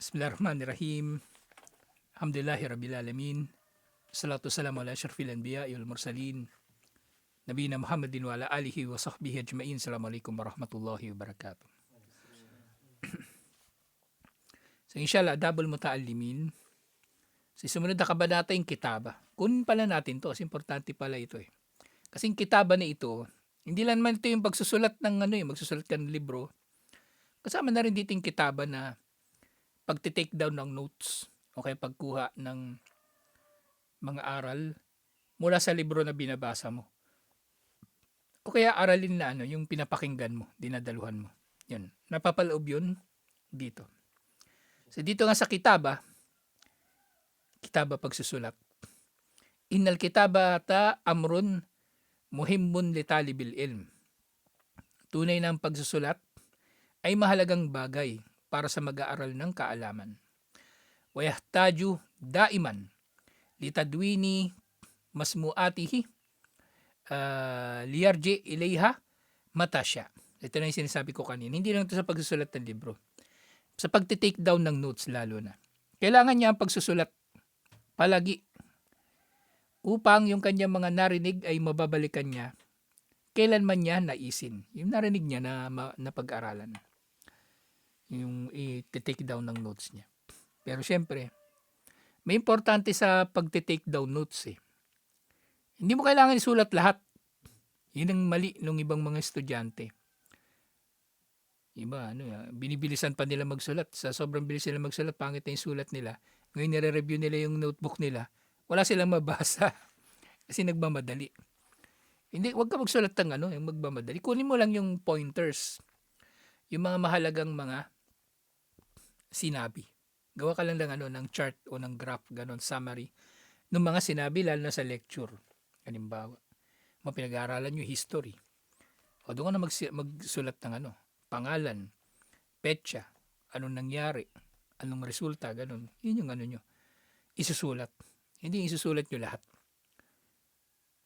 Bismillahirrahmanirrahim. Alhamdulillahi Rabbil Alamin. Salatu salamu ala asyrafil anbiya wal mursalin. Nabiyina Muhammadin wa ala alihi wa sahbihi ajma'in. Assalamualaikum warahmatullahi wabarakatuh. So inshallah, Adabul Muta'allimin. Sa sumunod na kabanata yung kitaba. Kunin pala natin to. Kasi importante pala ito eh. Kasi yung kitaba na ito, hindi lang naman ito yung pagsusulat ng magsusulat ka ng libro. Kasama na rin dito yung kitaba na pagti-take down ng notes o kaya pagkuha ng mga aral mula sa libro na binabasa mo. O kaya aralin na yung pinapakinggan mo, dinadaluhan mo. Yun. Napapaloob yun dito. So dito nga sa kitaba pagsusulat. Innal kitabata amrun muhimmun li talibil ilm. Tunay na ang pagsusulat ay mahalagang bagay para sa mag-aaral ng kaalaman. Wayahtaju daiman litadwini masmuatihi liyarji ilayha matasya. Ito na yung sinasabi ko kanina. Hindi lang ito sa pagsusulat ng libro. Sa pagti-take down ng notes lalo na. Kailangan niya ang pagsusulat palagi upang yung kanyang mga narinig ay mababalikan niya kailanman niya naisin. Yung narinig niya na pag-aralan. Yung i-take down ng notes niya. Pero syempre, may importante sa pag-take down notes eh. Hindi mo kailangan isulat lahat. Yun ang mali ng ibang mga estudyante. Iba, binibilisan pa nila magsulat. Sa sobrang bilis nila magsulat, pangit na yung sulat nila. Ngayon nire-review nila yung notebook nila. Wala silang mabasa. Kasi nagmamadali. Hindi, wag ka magsulat ng yung magmamadali. Kunin mo lang yung pointers. Yung mga mahalagang mga sinabi. Gawa ka lang ng chart o ng graph, ganon, summary ng mga sinabi lalo na sa lecture. Halimbawa, pinag-aaralan nyo history. O doon ka na magsulat ng pangalan, petsa, anong nangyari, anong resulta, ganon. Yun yung nyo. Isusulat. Hindi isusulat nyo lahat.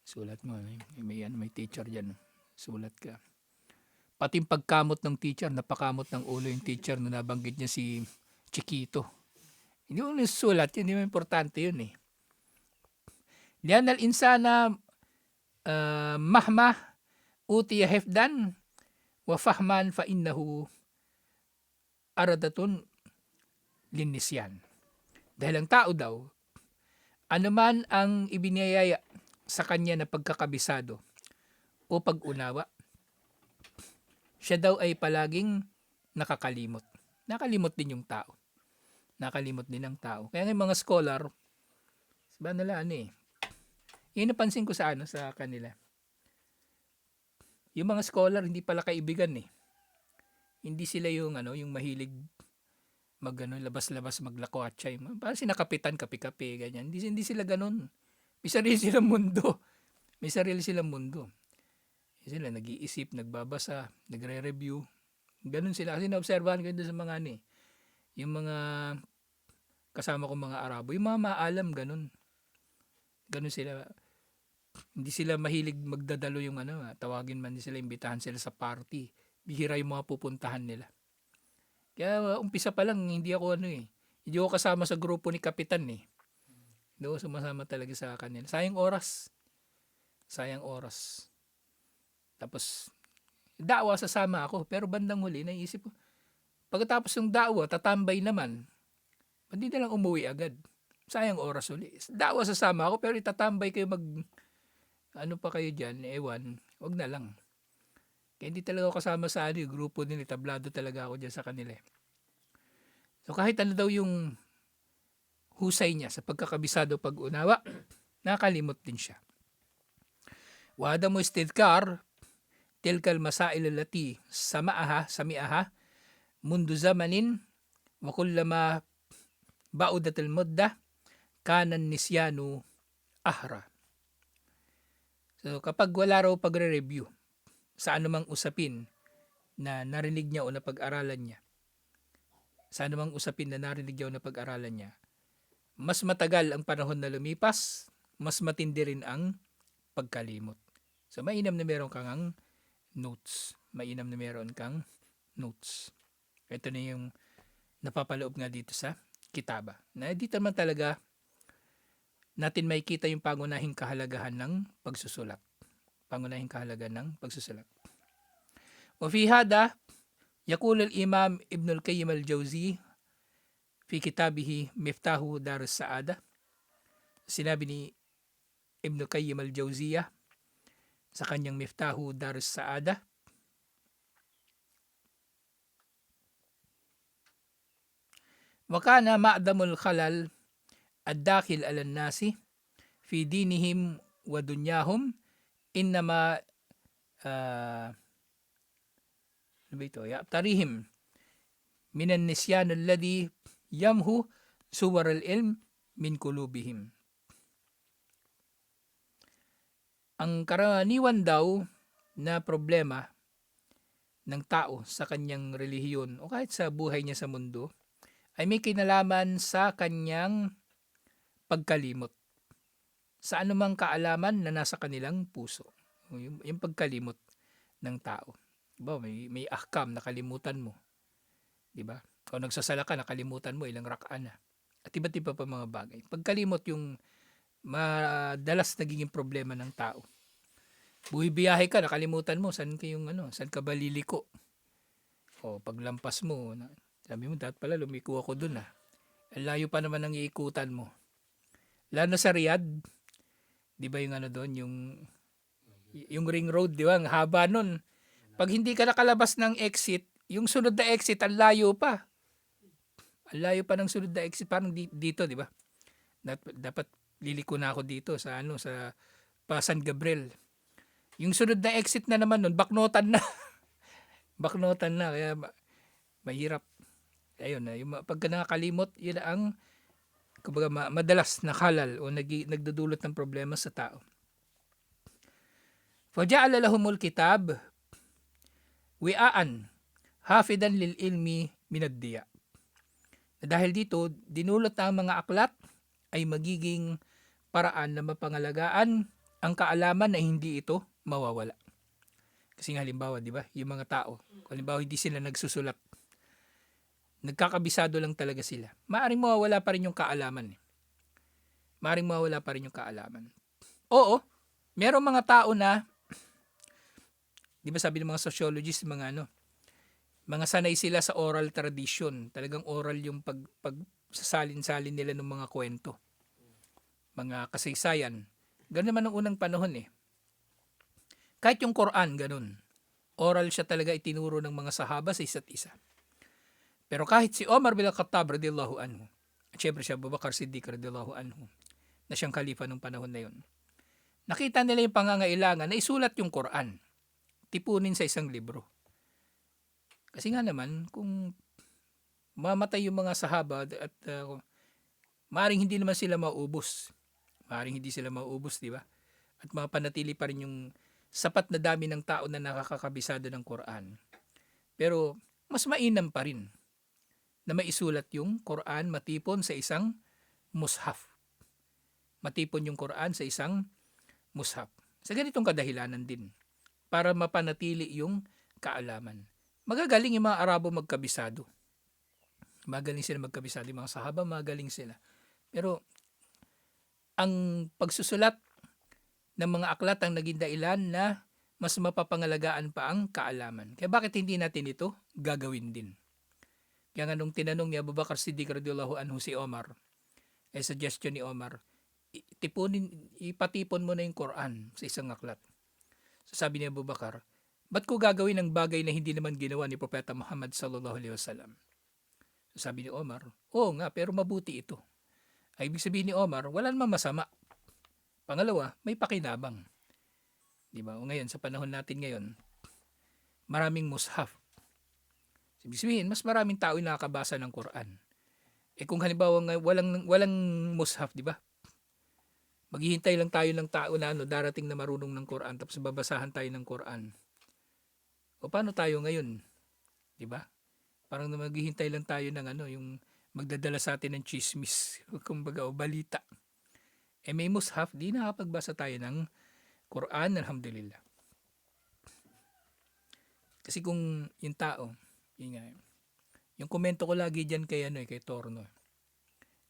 Sulat mo. May teacher dyan. Sulat ka. Pati yung pagkamot ng teacher, napakamot ng ulo yung teacher na nabanggit niya si Chiquito. Hindi mo nasusulat, hindi mo importante yun eh. Lian al-insana mahma utiya hefdan wa fahman fa innahu aradatun linisyan. Dahil ang tao daw, anuman ang ibiniyaya sa kanya na pagkakabisado o pag-unawa, siya daw ay palaging nakakalimot. Nakalimot din yung tao. Nakalimot din ang tao. Kaya ng mga scholar, sabi nila yun napansin ko sa kanila. Yung mga scholar hindi pala kaibigan eh. Hindi sila yung yung mahilig labas-labas maglakwatsa. Parang sinakapitan, kape-kape, ganyan. Hindi sila ganun. May sarili silang mundo. May sarili silang mundo. Sila nag-iisip, nagbabasa, nagre-review. Ganun sila. Kasi naobserbahan ko doon sa mga yung mga kasama ko mga Arabo, yung mga maalam, ganun. Ganun sila. Hindi sila mahilig magdadalo yung tawagin man sila, imbitahan sila sa party. Bihira yung mga pupuntahan nila. Kaya umpisa pa lang, hindi ako hindi ako kasama sa grupo ni Kapitan eh. Hindi ako sumasama talaga sa kanila. Sayang oras. Tapos, da'wa sasama ako. Pero bandang huli, naisip ko, pagkatapos ng da'wa, tatambay naman. Hindi na lang umuwi agad. Sayang oras uli. Da'wa sasama ako, pero itatambay kayo pa kayo dyan, ewan, wag na lang. Kaya hindi talaga ako kasama sa grupo nila, tablado talaga ako dyan sa kanila. So kahit daw yung husay niya sa pagkakabisado pag-unawa, nakalimot din siya. Wada mo istidkar, tilkal masail alati sami'aha, mundu zamanin, wa kullama baudatil mudda, kanan nisyanu ahra. So kapag wala raw pagre-review sa anumang usapin na narinig niya o napag-aralan niya, mas matagal ang panahon na lumipas, mas matindi rin ang pagkalimot. So mainam na meron kang notes. Ito na yung napapaloob nga dito sa kitaba. Na dito naman talaga natin makikita yung pangunahing kahalagahan ng pagsusulat. Pangunahing kahalagahan ng pagsusulat. وفي هذا يقول الإمام ابن القيم الجوزي في كتابه مفتاح دار السعادة. Sinabi ni Ibn Qayyim al-Jawziyah sa kanyang Miftahu Dar es-Saada, وكان معدم الخلل الداخل على الناس في دينهم ودنياهم إنما يعتريهم من النسيان الذي يمحو صور العلم من قلوبهم. Ang karaniwan daw na problema ng tao sa kanyang relihiyon o kahit sa buhay niya sa mundo ay may kinalaman sa kanyang pagkalimot. Sa anumang kaalaman na nasa kanilang puso. Yung pagkalimot ng tao. Diba? May ahkam, nakalimutan mo. Diba? O nagsasala ka, nakalimutan mo ilang rak'an na. At iba't iba pa mga bagay. Pagkalimot yung madalas nagiging problema ng tao. Buhibiyahe ka, nakalimutan mo saan ka ba liliko? O paglampas mo, sabi mo dapat pala lumiko ako dun . Ang layo pa naman ang iikutan mo. Lalo sa Riyadh, di ba yung doon, yung ring road, di ba? Ang haba nun. Pag hindi ka nakalabas ng exit, yung sunod na exit, ang layo pa. Ang layo pa ng sunod na exit, parang dito, di ba? Dapat liliko na ako dito sa San Gabriel. Yung sunod na exit na naman nun, baknotan na. Baknotan na, kaya mahirap. Ayun na, yung pagka nakakalimot, yun ang madalas na halal o nagdudulot ng problema sa tao. فَجَعَلَ لَهُمُ الْكِتَابِ وِعَاءً حَافِظًا لِلْعِلْمِ مِنَ الضِّيَاءِ. Dahil dito, dinulot na ang mga aklat ay magiging paraan na mapangalagaan ang kaalaman na hindi ito mawawala. Kasi halimbawa, di ba, yung mga tao, halimbawa hindi sila nagsusulat, nagkakabisado lang talaga sila. Maaring mawawala pa rin yung kaalaman. Maaring mawawala pa rin yung kaalaman. Oo, merong mga tao na, di ba sabi ng mga sociologists, mga sanay sila sa oral tradition. Talagang oral yung pagsasalin-salin nila ng mga kwento. Mga kasaysayan. Ganun naman ng unang panahon . Kahit yung Quran, ganun. Oral siya talaga itinuro ng mga sahaba sa isa't isa. Pero kahit si Omar bin Khattab radiyallahu anhu, at syempre siya Abu Bakar Siddiq radiyallahu anhu, na siyang khalifa nung panahon na yun, nakita nila yung pangangailangan na isulat yung Quran, tipunin sa isang libro. Kasi nga naman, kung mamatay yung mga sahaba at maaaring hindi naman sila maubos. Maaaring hindi sila maubos, di ba? At mapanatili pa rin yung sapat na dami ng tao na nakakakabisado ng Quran. Pero mas mainam pa rin na maisulat yung Quran matipon sa isang mushaf. Matipon yung Quran sa isang mushaf. Sa ganitong kadahilanan din, para mapanatili yung kaalaman. Magagaling yung mga Arabo magkabisado. Magaling sila magkabisado. Yung mga sahaba, magaling sila. Pero ang pagsusulat ng mga aklat ang naging dahilan na mas mapapangalagaan pa ang kaalaman. Kaya bakit hindi natin ito gagawin din? Kaya nga nung tinanong ni Abu Bakar Siddiq radiyallahu anhu si Omar, suggestion ni Omar, ipatipon mo na yung Quran sa isang aklat. So sabi ni Abu Bakar, ba't ko gagawin ang bagay na hindi naman ginawa ni Propeta Muhammad sallallahu alaihi wasallam? So sabi ni Omar, oo nga, pero mabuti ito. Ay ibig sabihin ni Omar, wala namang masama. Pangalawa, may pakinabang. Di ba? O ngayon, sa panahon natin ngayon, maraming mushaf. Ibig sabihin, mas maraming tao yung nakakabasa ng Quran. Kung halimbawa walang mushaf, di ba? Maghihintay lang tayo ng tao na darating na marunong ng Quran, tapos babasahan tayo ng Quran. O paano tayo ngayon? Di ba? Parang maghihintay lang tayo ng yung magdadala sa atin ng chismis, kumbaga, o balita. May mushaf, di nakapagbasa tayo ng Quran, alhamdulillah. Kasi kung yung tao, Yung komento ko lagi diyan kay kay Torno.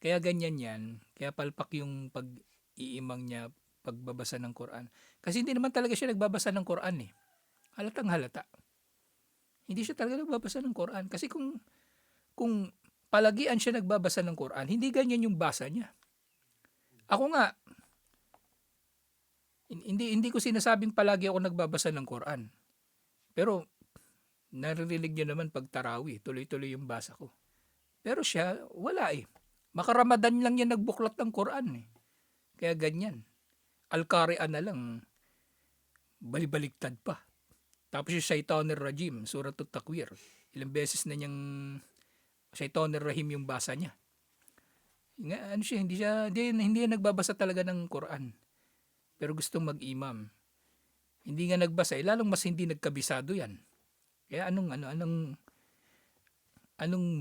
Kaya ganyan 'yan, kaya palpak yung pag-iimang niya pagbabasa ng Quran. Kasi hindi naman talaga siya nagbabasa ng Quran eh. Halatang halata. Hindi siya talaga nagbabasa ng Quran kasi kung palagian siya nagbabasa ng Quran, hindi ganyan yung basa niya. Ako nga, hindi ko sinasabing palagi ako nagbabasa ng Quran. Pero naririnig niyo naman pag Tarawih, tuloy-tuloy yung basa ko. Pero siya, wala eh. Makaramadan lang yan nagbuklat ng Quran eh. Kaya ganyan. Al-Qari'an na lang, balibaligtad pa. Tapos yung Shaitanir Rajim, Suratul Takwir. Ilang beses na niyang Shaitanir Rahim yung basa niya. Nga, hindi nagbabasa talaga ng Quran. Pero gustong mag-imam. Hindi nga nagbasa, lalong mas hindi nagkabisado yan. Kaya anong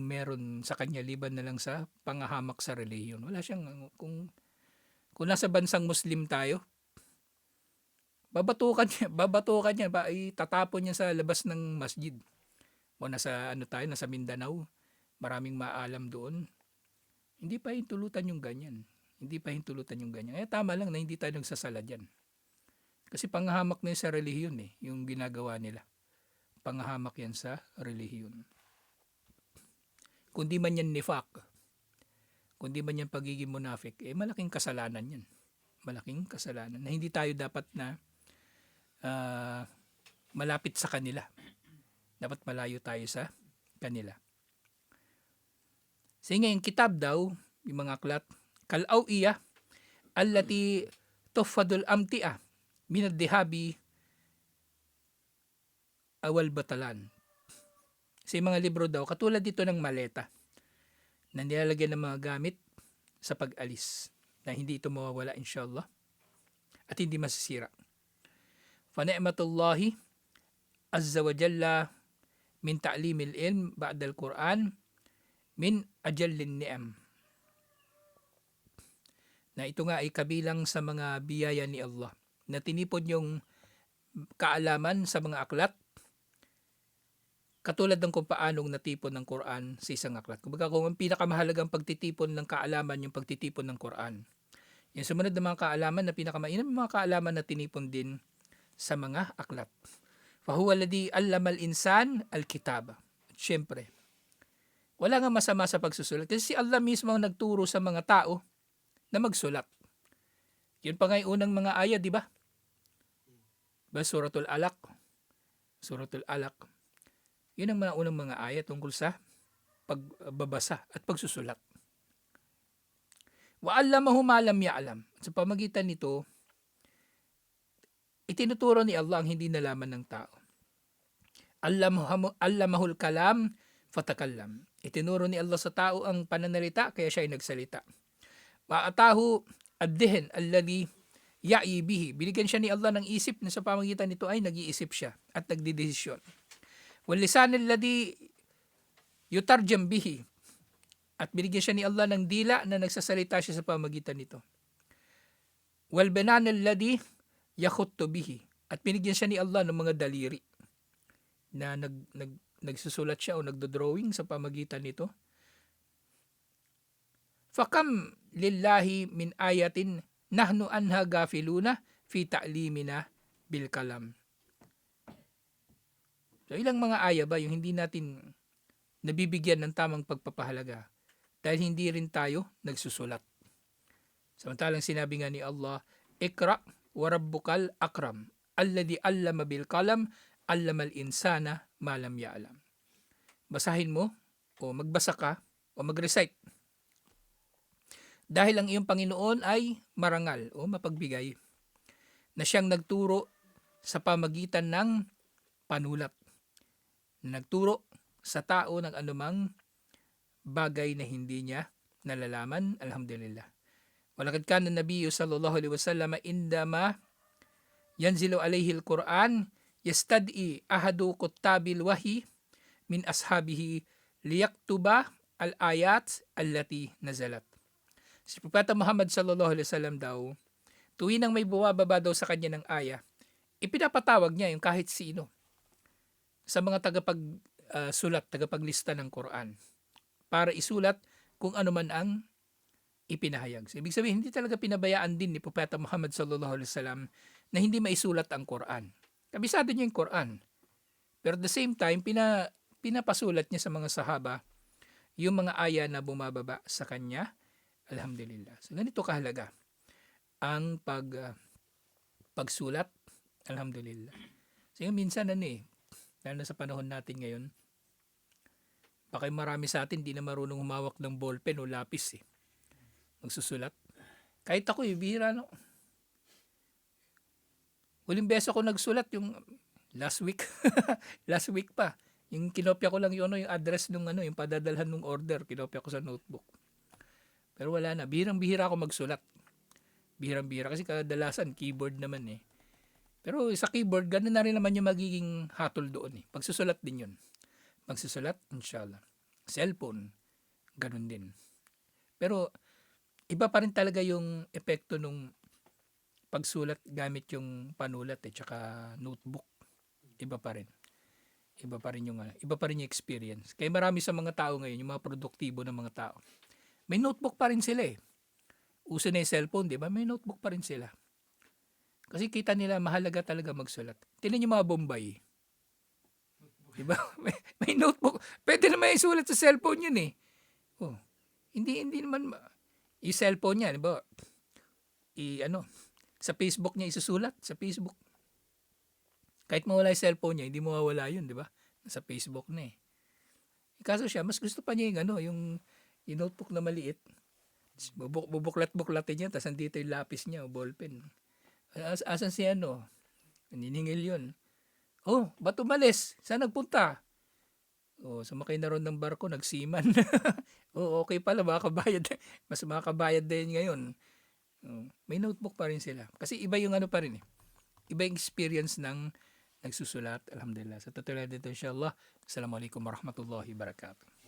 meron sa kanya liban na lang sa pangahamak sa relihiyon? Wala siyang, kung nasa bansang Muslim tayo, babatukan niya, itatapon niya sa labas ng masjid. O nasa nasa Mindanao, maraming maalam doon. Hindi pa hintulutan yung ganyan. Kaya tama lang na hindi tayo nagsasala dyan. Kasi pangahamak na yun sa relihiyon yung ginagawa nila. Pangahamak yan sa relihiyon. Kundi man yan nifaq, kundi man yan pagiging munafik, malaking kasalanan yan. Malaking kasalanan na hindi tayo dapat na malapit sa kanila. Dapat malayo tayo sa kanila. Sige, yung kitab daw, yung mga aklat, kal-awiyah, allati tuffadul amti'ah, minad-dihabi, awal batalan. Sa mga libro daw, katulad dito ng maleta, na nilalagyan ng mga gamit sa pag-alis, na hindi ito mawawala inshallah, at hindi masisira. Fa ni'matullahi azza wa jalla min ta'limil ilm ba'dal Quran min ajallin ni'am. Na ito nga ay kabilang sa mga biyaya ni Allah na tinipon yung kaalaman sa mga aklat katulad ng kung paanong natipon ng Quran sa isang aklat. Kumbaga kung ang pinakamahalagang pagtitipon ng kaalaman yung pagtitipon ng Quran. Yung sumunod na mga kaalaman na pinakamainam mga kaalaman na tinipon din sa mga aklat. Fahuwa alladhi allama al-insan al-kitab. Siyempre, wala nga masama sa pagsusulat kasi si Allah mismo ang nagturo sa mga tao na magsulat. Yun pa nga yung unang mga ayat, di ba? Suratul Alaq. Yun ang mga unang mga ayat tungkol sa pagbabasa at pagsusulat. Wa allamahu ma lam ya'lam. Sa pamagitan nito, itinuturo ni Allah ang hindi nalaman ng tao. Allamahul kalam fatakallam. Itinuro ni Allah sa tao ang pananalita kaya siya ay nagsalita. Wa atahu ad-dihn alladhi ya'i bihi. Binigyan siya ni Allah ng isip na sa pamagitan nito ay nag-iisip siya at nagdidesisyon. Wal lisan alladhi yutarjam bihi. At binigyan siya ni Allah ng dila na nagsasalita siya sa pamagitan nito. Wal banan alladhi yakhuttu bihi. At binigyan siya ni Allah ng mga daliri na nagsusulat siya o nagdo-drawing sa pamagitan nito. Fakam lillahi min ayatin nahnu anha gafiluna fi ta'limina bil kalam. So ilang mga aya ba yung hindi natin nabibigyan ng tamang pagpapahalaga dahil hindi rin tayo nagsusulat. Samantalang sinabi nga ni Allah, Ikra wa rabbukal akram alladhi allama bil kalam allamal insana ma lam ya'lam. Basahin mo o magbasa ka o mag-recite. Dahil ang iyong Panginoon ay marangal o mapagbigay na siyang nagturo sa pamagitan ng panulat. Nagturo sa tao ng anumang bagay na hindi niya nalalaman. Alhamdulillah. Walakad kana nabiyyu sallallahu alaihi wasallam indama yanzilu alaihi al-Quran yastad'i ahadu kuttabil wahi min ashabihi liyaktuba al-ayat allati nazalat. Si Propeta Muhammad sallallahu alaihi wasallam daw, tuwing nang may buwababa daw sa kanya ng aya, ipinapatawag niya yung kahit sino sa mga sulat, tagapaglista ng Quran para isulat kung ano man ang ipinahayag. So, ibig sabihin, hindi talaga pinabayaan din ni Propeta Muhammad sallallahu alaihi wasallam na hindi maisulat ang Quran. Kabisado niya yung Quran. Pero at the same time, pinapasulat niya sa mga sahaba yung mga aya na bumababa sa kanya. Alhamdulillah. So, ganito kahalaga ang pagsulat. Alhamdulillah. So, yung minsan lalo na sa panahon natin ngayon, baka marami sa atin di na marunong humawak ng ballpen o lapis magsusulat. Kahit ako bihira no. Huling beses ako nagsulat yung last week. Last week pa. Yung kinopya ko lang yung address nung yung padadalhan ng order, kinopya ko sa notebook. Pero wala na. Bihirang-bihira ako magsulat. Bihirang-bihira kasi kadalasan keyboard naman Pero sa keyboard, ganun na rin naman yung magiging hatol doon Pagsusulat din yun. Magsusulat, inshallah. Cellphone, ganun din. Pero iba pa rin talaga yung epekto nung pagsulat gamit yung panulat tsaka notebook. Iba pa rin. Iba pa rin yung experience. Kaya marami sa mga tao ngayon, yung mga produktibo ng mga tao, may notebook pa rin sila Uso na yung cellphone, di ba? May notebook pa rin sila. Kasi kita nila mahalaga talaga magsulat. Tingnan yung mga Bombay. Di ba? May notebook. Pwede naman isulat sa cellphone yun Oh, hindi naman yung cellphone niya, di ba? Sa Facebook niya isusulat, sa Facebook. Kahit mawala yung cellphone niya, hindi mawawala yun, di ba? Sa Facebook na Kaso siya, mas gusto pa niya yung notebook na maliit. Bubuklat-buklatin niya, tapos andito yung lapis niya o ballpen. Asan si Naniningil yun. Oh, ba't umalis? Saan nagpunta? Oh, sumakay na ron ng barko, nagsiman. Oh, okay pala, makakabayad. Mas makakabayad din ngayon. Oh, may notebook pa rin sila. Kasi iba yung pa rin Iba yung experience ng nagsusulat. Alhamdulillah. Sa tutulad dito, inshallah. Assalamualaikum warahmatullahi wabarakatuh.